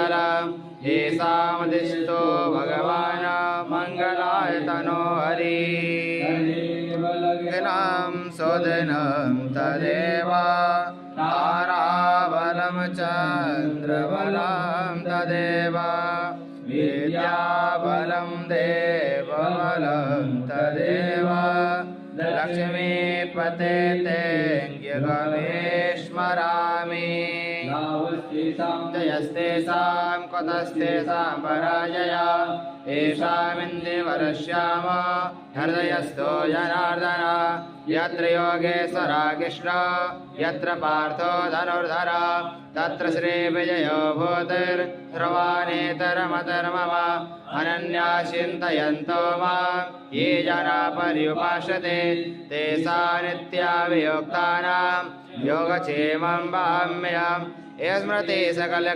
मङ्गल येषामधिष्ठो भगवान् मङ्गलाय तनो हरि दिनं सुदिनं तदेव ताराबलं चन्द्रबलं तदेव विद्याबलं देवबलं तदेव लक्ष्मीपते तेऽङ्ग्यगमेश्वरामि जयस्तेषां कुतस्तेषां पराजय येषामिन्दीवरश्याम हृदयस्थो जनार्दन यत्र योगेश्वरा कृष्ण यत्र पार्थो धनुर्धर तत्र श्रीविजयो भूतिर्ध्रुवानेतरमतर्मम अनन्या चिन्तयन्तो मां ये जना पर्युपासते तेषां नित्याभियुक्तानां योगक्षेमं वहाम्यहम् स्मृति सकल